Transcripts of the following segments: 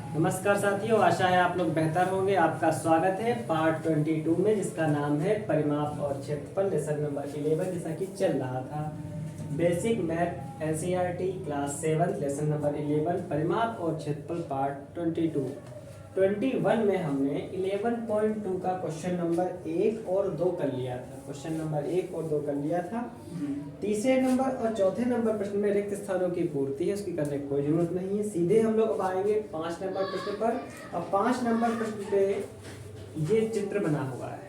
नमस्कार साथियों, आशा है आप लोग बेहतर होंगे। आपका स्वागत है पार्ट 22 में, जिसका नाम है परिमाप और क्षेत्रफल, लेसन नंबर 11, जैसा कि चल रहा था। Basic math NCERT class 7 lesson number 11 परिमाप और क्षेत्रफल पार्ट 21 में हमने 11.2 का क्वेश्चन नंबर 1 और 2 कर लिया था। क्वेश्चन नंबर 1 और 2 कर लिया था। तीसरे नंबर और चौथे नंबर प्रश्न में रिक्त स्थानों की पूर्ति है, उसकी करने की कोई जरूरत नहीं है। सीधे हम लोग अब आएंगे 5 नंबर प्रश्न पर। अब 5 नंबर प्रश्न पे ये चित्र बना हुआ है।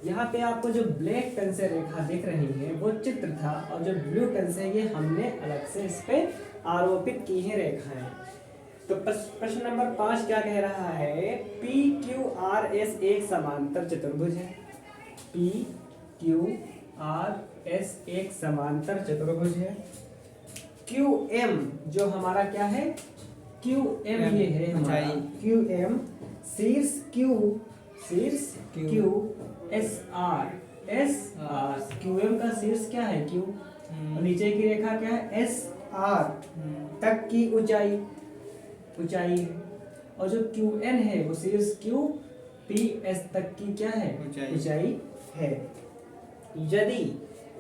यहाँ पे आपको जो ब्लैक पेन से रेखा दिख रही है वो चित्र था, और जो ब्लू पेन से ये हमने अलग से इस पे आरोपित की है रेखाएं। तो प्रश्न नंबर 5 क्या कह रहा है? पी क्यू आर एस एक समांतर चतुर्भुज है। पी क्यू आर एस एक समांतर चतुर्भुज है। क्यू एम जो हमारा क्या है? क्यू एम ये है हमारा क्यू एम शीर्ष Q S R Q M का शीर्ष क्या है? क्यू। और नीचे की रेखा क्या है? एस आर तक की ऊंचाई है। और जो क्यू एन है वो शीर्ष क्यू पी एस तक की क्या है? ऊंचाई है। यदि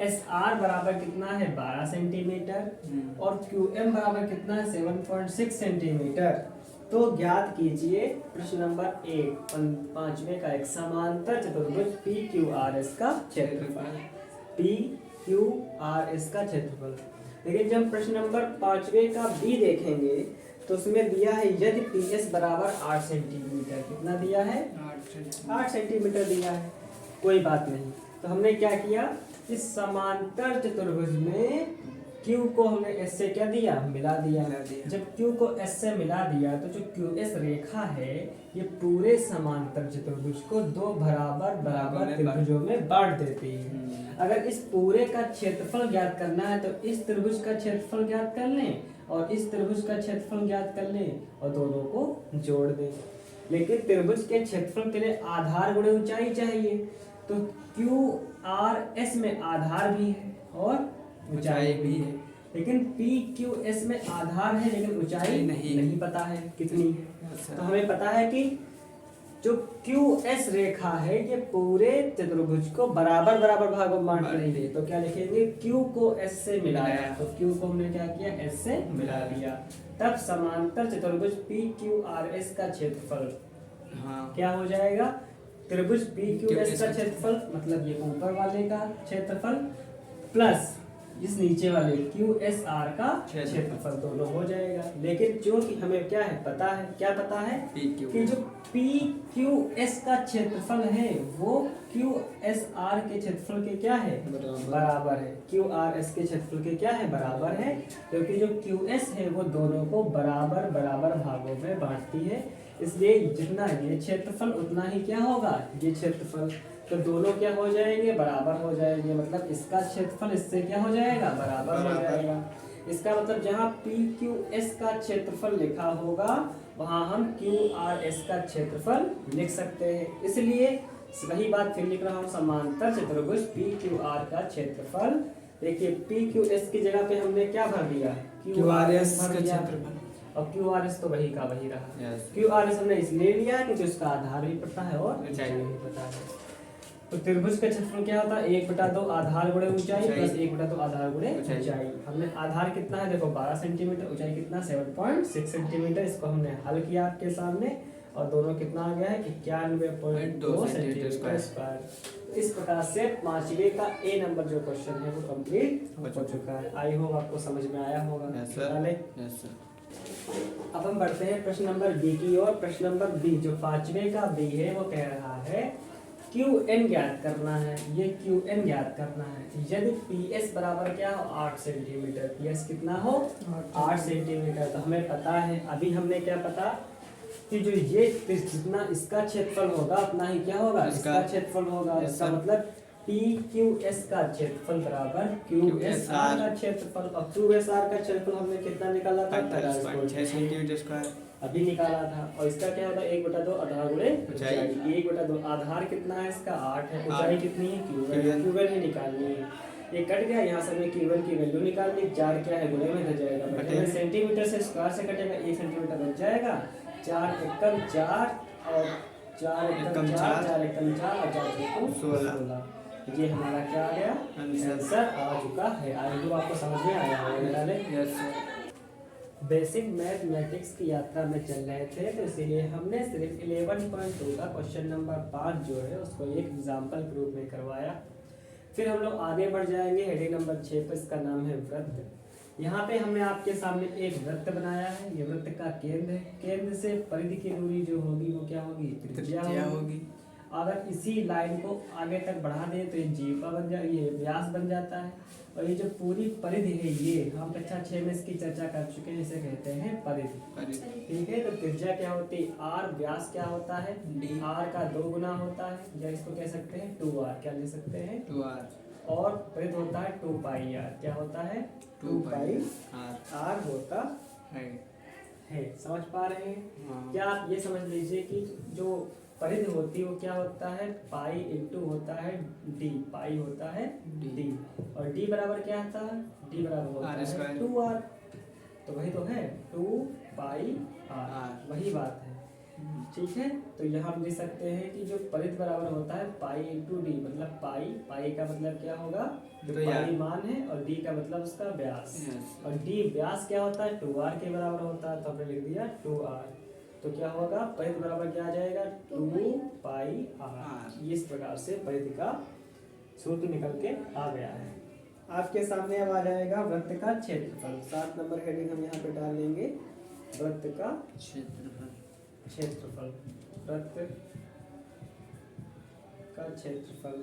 एस आर बराबर कितना है? 12 सेंटीमीटर और क्यू एम बराबर कितना है? 7.6 सेंटीमीटर। तो ज्ञात कीजिए प्रश्न नंबर 1 5वें का एक समांतर चतुर्भुज पी क्यू आर एस का क्षेत्रफल। पी क्यू आर एस का क्षेत्रफल। लेकिन जब प्रश्न नंबर 5वें का बी देखेंगे तो उसमें दिया है यदि पी एस बराबर 8 सेंटीमीटर। कितना दिया है? 8 सेंटीमीटर दिया है। कोई बात नहीं। तो हमने क्या किया? इस समांतर चतुर्भुज में Q को हमने S से क्या दिया? मिला दिया। जब Q को S से मिला दिया तो जो QS रेखा है ये पूरे समांतर चतुर्भुज को दो बराबर त्रिभुजों में बांट देती है। अगर इस पूरे का क्षेत्रफल ज्ञात करना है तो इस त्रिभुज का क्षेत्रफल ज्ञात कर लें और इस त्रिभुज का क्षेत्रफल ज्ञात कर लें और दोनों को जोड़ दें। लेकिन त्रिभुज के क्षेत्रफल के लिए आधार गुणे ऊंचाई चाहिए। तो क्यू आर एस में आधार भी है और ऊंचाई भी है। लेकिन पी क्यू एस में आधार है लेकिन ऊंचाई नहीं पता है कितनी है। तो हमें पता है कि जो क्यू एस रेखा है ये पूरे चतुर्भुज को बराबर भागों में बांट रही है। तो क्या लिखेंगे? क्यू को एस से मिलाया। तो क्यू को हमने क्या किया? एस से मिला दिया। तब समांतर चतुर्भुज पी क्यू आर एस का क्षेत्रफल क्या हो जाएगा? त्रिभुज पी क्यू एस का क्षेत्रफल मतलब ये ऊपर वाले का क्षेत्रफल प्लस इस नीचे वाले क्यू एस आर का क्षेत्रफल, दोनों हो जाएगा। लेकिन जो कि हमें क्या है पता है? क्या पता है? कि जो पी क्यू एस का क्षेत्रफल है वो क्यू एस आर के क्षेत्रफल के क्या है? बराबर है। क्यू आर एस के क्षेत्रफल के क्या है? बराबर है। क्योंकि जो क्यू एस है वो दोनों को बराबर भागों में बांटती है, इसलिए जितना ये क्षेत्रफल उतना ही क्या होगा? ये क्षेत्रफल। तो दोनों क्या हो जाएंगे? बराबर हो जाएंगे। मतलब इसका क्षेत्रफल इससे क्या हो जाएगा? बराबर हो जाएगा। इसका मतलब जहाँ पी क्यू एस का क्षेत्रफल लिखा होगा वहाँ हम क्यू आर एस का क्षेत्रफल लिख सकते हैं। इसलिए वही बात फिर लिख रहा हूँ, समांतर चतुर्भुज पी क्यू आर का क्षेत्रफल। देखिए पी क्यू एस की जगह पे हमने क्या भर दिया? क्यू आर एस का क्षेत्रफल। और क्यू आर एस तो वही का वही रहा। क्यू आर एस हमने इसलिए लिया क्योंकि उसका आधार भी पता है और ऊंचाई भी पता है। तो त्रिभुज का क्षेत्रफल क्या होता है? 1/2 आधार गुणे ऊंचाई प्लस 1/2 आधार गुणे ऊंचाई। हमने आधार कितना है? देखो 12 सेंटीमीटर, ऊंचाई कितना? 7.6 सेंटीमीटर। इसको हमने हल किया आपके सामने और दोनों कितना आ गया है? 91.2 सेंटीमीटर स्क्वायर। इस प्रकार से 5वें का ए नंबर जो क्वेश्चन है वो कंप्लीट हो चुका है। आई होप आपको समझ में आया होगा। अब हम बढ़ते हैं प्रश्न नंबर बी की ओर। प्रश्न नंबर बी जो 5वें का बी है वो कह रहा है क्यू एन ज्ञात करना है। ये क्यू एन ज्ञात करना है यदि पी एस बराबर क्या हो? 8 सेंटीमीटर। पी एस कितना हो? 8 सेंटीमीटर। तो हमें पता है, अभी हमने क्या पता कि जो ये जितना इसका क्षेत्रफल होगा उतना ही क्या होगा? इसका क्षेत्रफल होगा। इसका मतलब पी क्यू एस का क्षेत्रफल बराबर क्यू एस आर का क्षेत्रफल। और क्यू एस आर का क्षेत्रफल हमने कितना निकाला था? 45.6 सेंटीमीटर स्क्वायर अभी निकाला था। और इसका क्या होता है? 1/2 आधार गुणे ऊंचाई। 1/2 आधार कितना है इसका? 8 है। ऊंचाई कितनी है? क्यू एल ही निकालनी है। ये कट गया, यहाँ से हमें Q1 की वैल्यू निकालनी, 4 क्या है गुणे में हो जाएगा बटे में, सेंटीमीटर से स्क्वायर से कटेगा 1 सेंटीमीटर बच जाएगा, 4 एकम 4 और 4 एकम 4, 4 एकम 4 और 4 एकम 16। ये हमारा क्या आ गया आंसर आ चुका है। आई होप आपको समझ में आया होगा। बेसिक मैथमेटिक्स की यात्रा में चल रहे थे, तो इसीलिए हमने सिर्फ 11.2 का क्वेश्चन नंबर 5 जो है उसको एक एग्जाम्पल के रूप में करवाया। फिर हम लोग आगे बढ़ जाएंगे हेडिंग नंबर 6 पर, इसका नाम है वृत्त। यहाँ पे हमने आपके सामने एक वृत्त बनाया है, ये वृत्त का केंद्र है, केंद्र से परिधि की दूरी जो होगी वो क्या होगी, त्रिज्या होगी। अगर इसी लाइन को आगे तक बढ़ा दें तो ये जीवा बन जाए, ये व्यास बन जाता है। और ये जो पूरी परिधि है, ये हम कक्षा 6 में इसकी चर्चा कर चुके हैं, इसे कहते हैं परिधि। ठीक है, तो त्रिज्या क्या होती है आर, व्यास क्या होता है डी, आर का 2 गुना होता है, या इसको कह सकते हैं 2r, क्या ले सकते हैं 2r, और परिधि होता है 2 पाई आर, क्या होता है 2 पाई आर होता है। समझ पा रहे हैं? क्या आप ये समझ लीजिए कि जो परिधि होती है वो क्या होता है पाई इंटू होता है डी, पाई होता है डी, और डी बराबर क्या आता है, डी बराबर होता है 2r, तो वही तो है 2 पाई आर, वही बात है। ठीक है, तो यहाँ हम लिख सकते हैं कि जो परिधि बराबर होता है पाई इंटू डी, मतलब पाई का मतलब क्या होगा, पाई मान है, और डी का मतलब उसका व्यास, और डी व्यास क्या होता है 2r के बराबर होता है, तो हमने लिख दिया 2r। तो क्या होगा परिधि बराबर क्या आ जाएगा 2 पाई आर। इस प्रकार से परिधि का सूत्र निकल के आ गया है। आपके सामने अब आ जाएगा वृत्त का क्षेत्रफल। 7 नंबर हेडिंग हम यहाँ पे डाल लेंगे, वृत्त का क्षेत्रफल, वृत्त का क्षेत्रफल।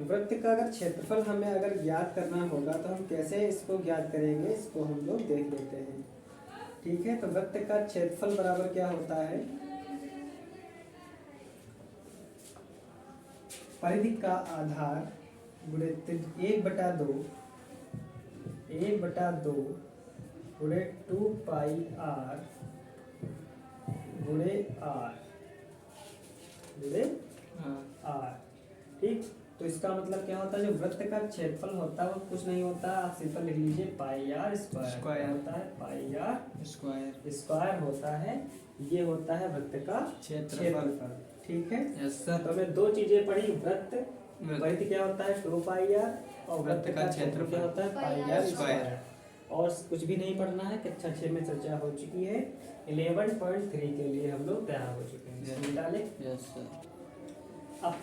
वृत्त का अगर क्षेत्रफल हमें अगर ज्ञात करना होगा तो हम कैसे इसको ज्ञात करेंगे, इसको हम लोग देख लेते हैं। ठीक है, तो वृत्त का क्षेत्रफल बराबर क्या होता है, परिधि का आधार गुणे 1/2 गुणे 2 पाई आर गुणे आर गुणे आर। ठीक, तो इसका मतलब क्या होता है, जो वृत्त का क्षेत्रफल होता है वो कुछ नहीं होता, आप सिंपल लिख लीजिए पाई आर स्क्वायर होता है, पाई आर स्क्वायर होता है, ये होता है वृत्त का क्षेत्रफल। ठीक है, तो हमें 2 चीजें पढ़ी, वृत्त परिधि क्या होता है 2 पाई आर, और वृत्त का क्षेत्रफल क्या होता है पाई आर स्क्वायर। और कुछ भी नहीं पढ़ना है, कक्षा 6 में चर्चा हो चुकी है। 11.3 के लिए हम लोग तैयार हो चुके हैं। डाले अब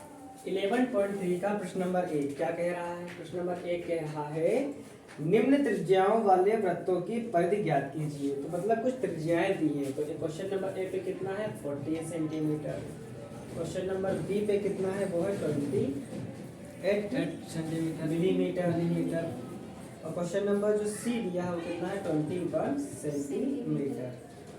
11.3 का प्रश्न नंबर 1 क्या कह रहा है, प्रश्न नंबर 1 कह रहा है निम्न त्रिज्याओं वाले वृत्तों की परिधि ज्ञात कीजिए। तो मतलब कुछ त्रिज्याएं दी हैं, तो क्वेश्चन नंबर 1 पे कितना है 40 सेंटीमीटर, क्वेश्चन नंबर बी पे कितना है वो है 28 मिलीमीटर, और क्वेश्चन नंबर जो सी दिया है वो कितना है 21 सेंटीमीटर।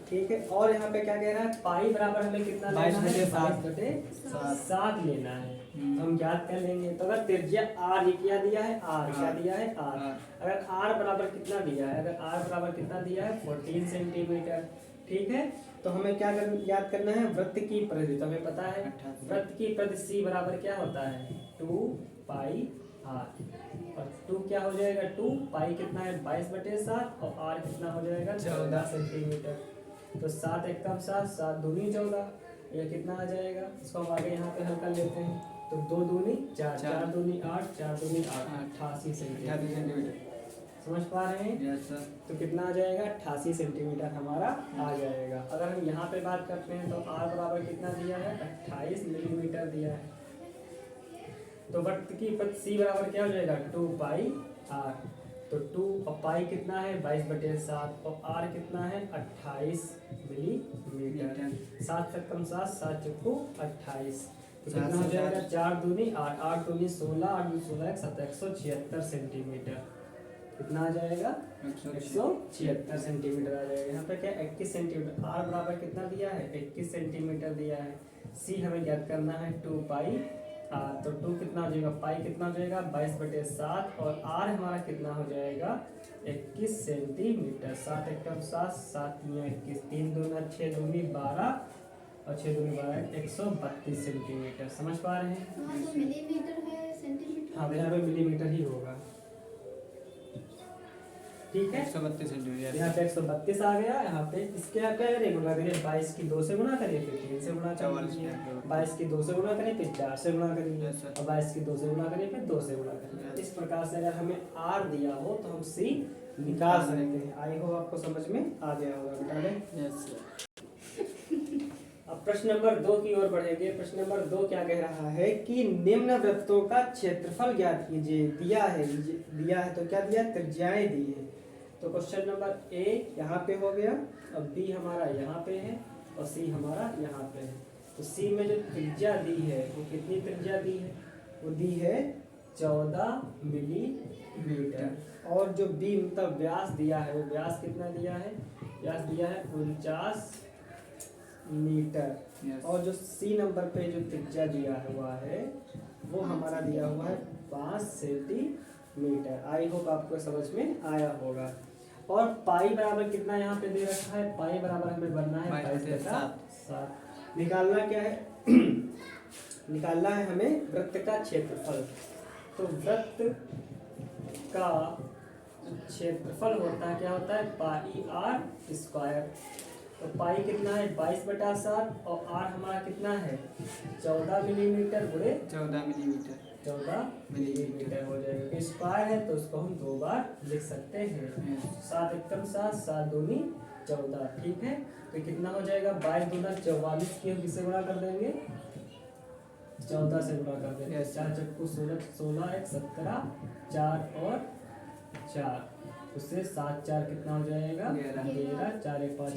ठीक है, और यहाँ पे क्या कह रहा है पाई बराबर हमें कितना लेना है 22/7 लेना है, तो हम ज्ञात कर लेंगे। तो अगर त्रिज्या r, ये क्या दिया है r, क्या दिया है r, अगर r बराबर कितना दिया है, अगर r बराबर कितना दिया है 14 सेंटीमीटर। ठीक है, तो हमें क्या याद करना है वृत्त की परिधि, तो हमें पता है वृत्त की परिधि c बराबर क्या होता है 2 पाई आर, और 2 क्या हो जाएगा 2 पाई कितना है 22/7, और r कितना हो जाएगा 14 सेंटीमीटर। तो 7 एकम 7, 7 दूनी 14, यह कितना आ जाएगा, इसको हम आगे यहाँ पे हल कर लेते हैं। तो 2 दूनी 4, 4 दूनी 8, 4 दूनी 8, 88 सेंटीमीटर। समझ पा रहे हैं? Yes sir. तो कितना आ जाएगा 88 सेंटीमीटर हमारा आ जाएगा। अगर हम यहाँ पे बात करते हैं तो r बराबर कितना दिया है 28 मिलीमीटर दिया है, तो वृत्त की परिधि c बराबर क्या हो जाएगा 2 पाई r, तो 2 और पाई कितना है 22/7, और r कितना है 28 मिलीमीटर। 7 से कम 7, 7 चुक्कू 28, तो कितना हो जाएगा 4 दूनी 8, 8 दूनी 16, 8 दूनी 16, 176 सेंटीमीटर। कितना आ जाएगा 176 सेंटीमीटर आ जाएगा। यहाँ पे क्या 21 सेंटीमीटर, r बराबर कितना दिया है 21 सेंटीमीटर दिया है, c हमें ज्ञात करना है 2 पाई r, तो 2 कितना हो जाएगा पाई कितना हो जाएगा 22/7, और r हमारा कितना हो जाएगा 21 सेंटीमीटर। 7 एकम 7, 7 21, 3 दूना 6 दूनी 12, और 6 दूनी 12, 132 सेंटीमीटर। समझ पा रहे हैं? मिलीमीटर है सेंटीमीटर, हाँ तो यहाँ पे मिलीमीटर ही होगा। ठीक है, 132 सेंटीमीटर। यहाँ पे 132 आ गया। यहाँ पे इसके यहाँ क्या करें, गुना करिए, 22 की 2 से गुना करिए, फिर 3 से गुना करिए, 22 की 2 से गुना करिए, फिर 4 से गुना करिए, और 22 की 2 से गुना करिए, फिर 2 से गुना करिए। इस प्रकार से अगर हमें R दिया हो तो हम C निकाल सकते हैं। आई होप आपको समझ में आ गया होगा। बता दें। Yes sir. अब प्रश्न नंबर 2 की ओर बढ़ेंगे। प्रश्न नंबर 2 क्या कह रहा है कि निम्न वृत्तों का क्षेत्रफल ज्ञात कीजिए। दिया है तो क्या दिया, त्रिज्याएं दी है। तो क्वेश्चन नंबर ए यहाँ पे हो गया, अब बी हमारा यहाँ पे है, और सी हमारा यहाँ पे है। तो सी में जो त्रिज्या दी है वो कितनी त्रिज्या दी है, वो दी है 14 मिलीमीटर। और जो बी मतलब व्यास दिया है, वो व्यास कितना दिया है, व्यास दिया है 49 मीटर। Yes. और जो सी नंबर पे जो त्रिज्या दिया हुआ है वो हमारा दिया हुआ है 5 सेंटीमीटर। आई होप आपको समझ में आया होगा। और पाई बराबर कितना यहाँ पे दे रखा है, पाई बराबर हमें बनना है 22/7। निकालना क्या है निकालना है हमें वृत्त का क्षेत्रफल। तो वृत्त का क्षेत्रफल होता है, क्या होता है, पाई आर स्क्वायर। तो पाई कितना है 22/7, और आर हमारा कितना है 14 मिलीमीटर गुणे 14 मिलीमीटर। 14 मिलीमीटर हो जाएगा। स्क्वायर है तो उसको हम 2 बार लिख सकते हैं। 7 एकम 7, 7 दूनी 14। ठीक है, तो कितना हो जाएगा 22 दूना 44 की हम किससे गुणा कर देंगे, 14 से गुणा कर देंगे। 4 चक्कू 16, 16 एक 17, 4 और 4, उससे 7 4 कितना हो जाएगा 11, 4 एक 5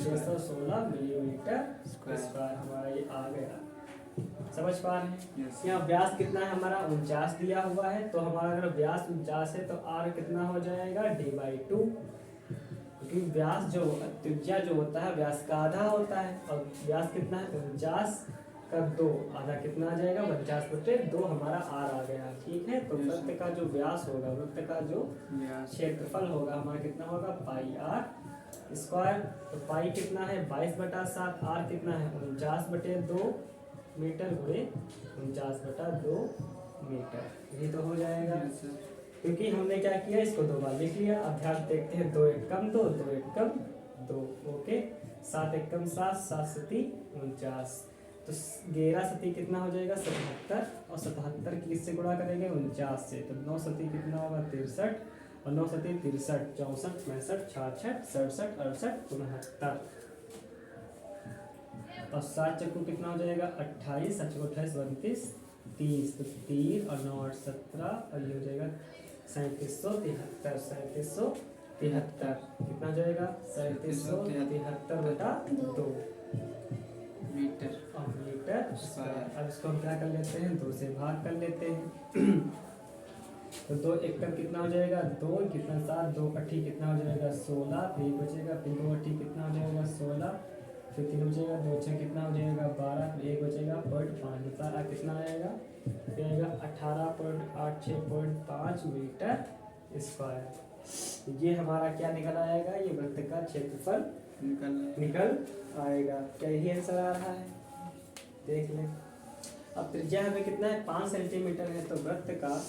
616 मिलीमीटर स्क्वायर हमारा ये आ गया। समझ पा रहे हैं। Yes. यहाँ व्यास कितना है हमारा 49 दिया हुआ है। तो हमारा अगर व्यास 49 है तो R कितना हो जाएगा D/2, क्योंकि व्यास जो त्रिज्या जो होता है व्यास का आधा होता है, और व्यास कितना है 49 का 2, आधा कितना आ जाएगा 49/2 हमारा R आ गया। ठीक है, तो वृत्त का जो व्यास होगा, वृत्त का जो क्षेत्रफल होगा हमारा कितना होगा पाई आर स्क्वायर। तो पाई कितना है 22/7, आर कितना है 49/2 मीटर गुणे 49/2 मीटर। ये तो हो जाएगा, क्योंकि हमने क्या किया, इसको 2 बार लिख लिया। अब ध्यान देखते हैं, 2 एकम 2, 2 एकम 2, ओके। 7 एकम 7, 7 सती 49, तो 11 सती कितना हो जाएगा 77, और 77 किससे गुणा करेंगे 49 से। तो 9 सती कितना होगा 63, और 9 सती 63, 64, 65, 66, 67, 68, 69, और 7 चक्कू कितना हो जाएगा 28, 7 चक्कू 28, 32, 30, तो 3 और 9 8 17, और ये हो जाएगा 3773, कितना हो जाएगा 3773/2 मीटर स्क्वायर। अब इसको हम क्या कर लेते हैं 2 से भाग कर लेते हैं। तो 2 एकम कितना हो जाएगा 2, कितना 7, 2 अट्ठी कितना हो जाएगा 16, फिर 1 बचेगा, फिर 2 अट्ठी कितना हो जाएगा 16, फिर 3 बचेगा, 2 6 कितना हो जाएगा 12, फिर 1 बचेगा 0.5, बता कितना आएगा, फिर आएगा 18.86.5 मीटर स्क्वायर। ये हमारा क्या निकल आएगा, ये वृत्त का क्षेत्रफल निकल आएगा। क्या यही आंसर आ रहा है, देख लें। अब त्रिज्या हमें कितना है 5 सेंटीमीटर है, तो वृत्त का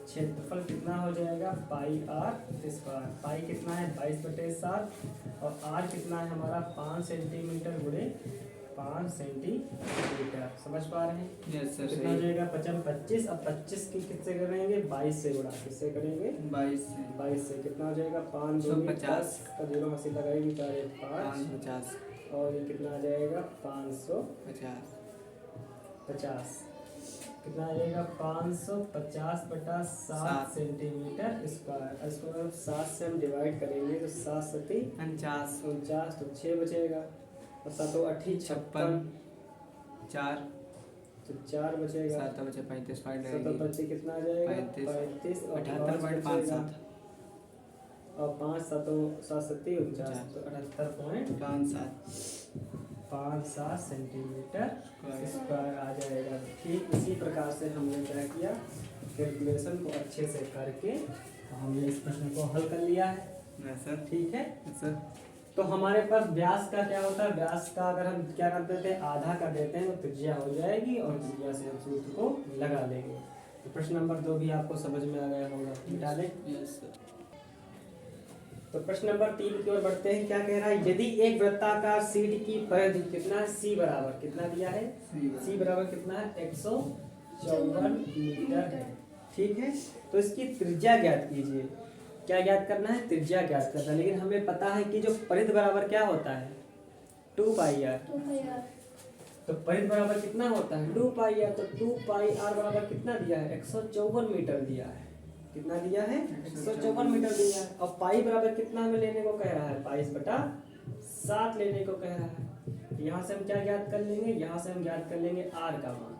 क्षेत्रफल कितना हो जाएगा पाई आर स्क्वायर। पाई कितना है 22/7, और आर कितना है हमारा 5 सेंटीमीटर गुणे 5 सेंटीमीटर। समझ पा रहे हैं। यस सर, कितना हो जाएगा 25। अब 25 की किससे करेंगे 22 से गुणा, किससे करेंगे 22 से। कितना हो जाएगा 5 2 50 का 0 हंसी लगाएगी 4 1 5, और ये कितना आ जाएगा 550। कितना आ जाएगा 550/7 सेंटीमीटर स्क्वायर। इसको 7 से हम डिवाइड करेंगे तो 7 सती 49, तो 6 बचेगा, और 7 अट्ठी 56, 4 तो 4 बचेगा, 7 बचे 35 7 कितना आ जाएगा 35, और 78.57, और 5 7 7 सती 49, तो 78.57 सेंटीमीटर स्क्वायर आ जाएगा। ठीक इसी प्रकार से हमने क्या किया, कैलकुलेशन को अच्छे से करके हमने इस प्रश्न को हल कर लिया है। सर ठीक है सर। तो हमारे पास व्यास का क्या होता है, व्यास का अगर हम क्या कर देते हैं आधा कर देते हैं तो त्रिज्या हो जाएगी और त्रिज्या से हम सूत्र को लगा लेंगे। तो प्रश्न नंबर 2 भी आपको समझ में आ गया होगा, मिटा दें। Yes sir. तो प्रश्न नंबर 3 की ओर बढ़ते हैं। क्या कह रहा है, यदि एक वृत्ताकार शीट की परिधि कितना है, सी बराबर कितना दिया है, सी बराबर कितना है 154 मीटर है, ठीक है। तो इसकी त्रिज्या ज्ञात कीजिए। क्या ज्ञात करना है, त्रिज्या ज्ञात करना है। लेकिन हमें पता है कि जो परिधि बराबर क्या होता है 2 पाई आर। तो परिधि बराबर कितना होता है 2 पाई आर। तो 2 पाई आर बराबर कितना दिया है 154 मीटर दिया है। कितना दिया है 154 मीटर दिया है। और पाई बराबर कितना हमें लेने को कह रहा है 22/7 लेने को कह रहा है। यहाँ से हम क्या ज्ञात कर लेंगे, यहाँ से हम ज्ञात कर लेंगे आर का मान।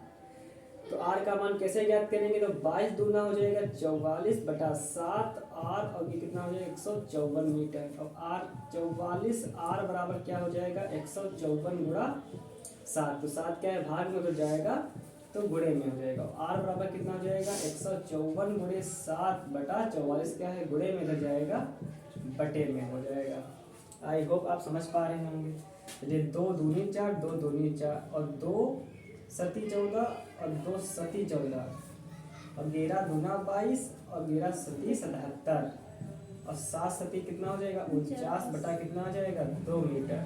तो आर का मान कैसे ज्ञात करेंगे, तो 22 दूना हो जाएगा 44/7 आर और ये कितना हो जाएगा 154 मीटर। और आर 44 आर बराबर क्या हो जाएगा 154 गुणा 7। तो 7 क्या है भाग में तो जाएगा तो गुणे में हो जाएगा। आर बराबर कितना हो जाएगा 154 गुणे 7/44 क्या है गुणे में हो जाएगा बटे में हो जाएगा। आई होप आप समझ पा रहे होंगे। चलिए 2 दूनी 4 2 दूनी 4 और 2 सती 14 और 2 सती 14 और 11 दूना 22 और 11 सती 77 और 7 सती कितना हो जाएगा 49 बटा कितना हो जाएगा 2 मीटर।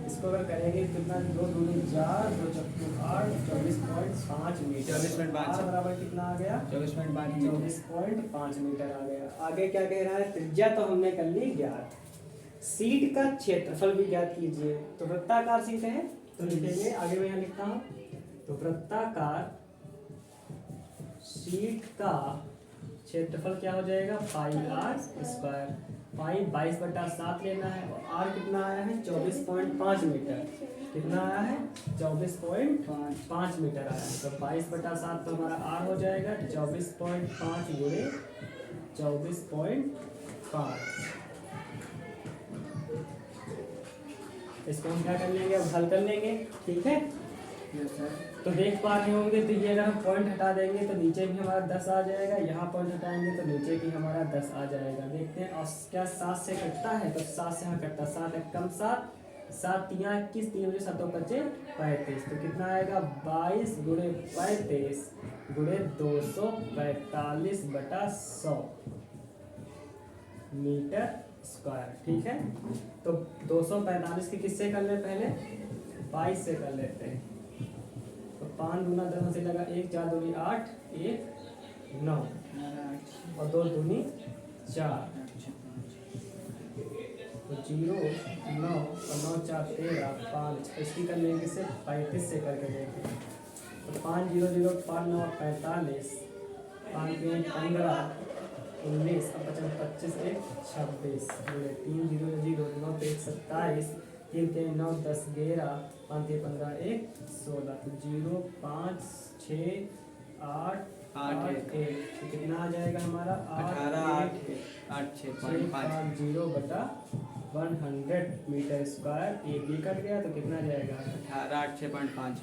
इसको अगर करेंगे कितना 2 दूनी 4 2 चौके 8 24.5 मीटर। 24.5 आर बराबर कितना आ गया 24.5 मीटर आ गया। आगे क्या कह रहा है, त्रिज्या तो हमने कर ली ज्ञात, शीट का क्षेत्रफल भी ज्ञात कीजिए। तो वृत्ताकार शीट है तो लिखेंगे, आगे मैं यहाँ लिखता हूँ। तो वृत्ताकार शीट का क्षेत्रफल क्या हो जाएगा पाई आर स्क्वायर। पाई 22/7 लेना है और आर कितना आया है 24.5 मीटर। कितना आया है 24.5 मीटर आया है। तो 22/7 तो हमारा आर हो जाएगा 24.5 गुणे 24.5। इसको हम क्या कर लेंगे, अब हल कर लेंगे, ठीक है। Yes sir. तो देख पा रहे होंगे, तो ये अगर हम पॉइंट हटा देंगे तो नीचे भी हमारा 10 आ जाएगा, यहाँ पॉइंट हटाएंगे तो नीचे भी हमारा 10 आ जाएगा। देखते हैं और क्या 7 से कटता है, तो 7 से यहाँ कटता, 7 एक कम 7 7 3 21 3 बजे 7 बचे 35। तो कितना आएगा 22 गुणे 35 गुणे 245/100 मीटर स्क्वायर, ठीक है। तो 245 की किससे कर ले, पहले 22 से कर लेते हैं। तो 5 दूना 10 से लगा 1 4 दूनी 8 1 9 और 2 दूनी 4 तो 0 9 और 9 4 13 5। इसकी कर लेंगे से 35 से करके देखते हैं। तो 5 0 0 5 9 45 5 3 15 19 और 25 1 26 3 0 0 9 1 27 3 3 9 10 11 5 3 15 1 16। तो 0 5 6 8 8 1 तो कितना आ जाएगा हमारा 18 मीटर स्क्वायर। एक भी कट गया तो कितना जाएगा 18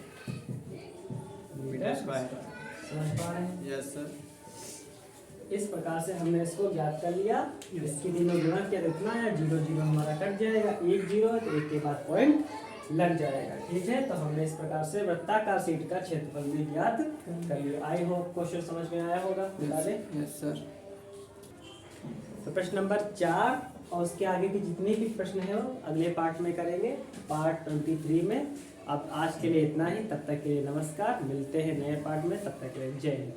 मीटर स्क्वायर। समझ पा रहे हैं? Yes sir. इस प्रकार से हमने इसको ज्ञात कर लिया। इसकी तीनों गुणा किया तो इतना है 0 0 हमारा कट जाएगा, 1 0 है तो 1 के बाद पॉइंट लग जाएगा, ठीक है। तो हमने इस प्रकार से वृत्ताकार शीट का क्षेत्रफल भी ज्ञात कर लिया। आई होप क्वेश्चन समझ में आया होगा, बता दें। Yes sir. तो प्रश्न नंबर 4 और उसके आगे की जितने भी प्रश्न है वो अगले पार्ट में करेंगे, पार्ट 23 में। अब आज के लिए इतना ही, तब तक के लिए नमस्कार, मिलते हैं नए पार्ट में, तब तक के लिए जय हिंद।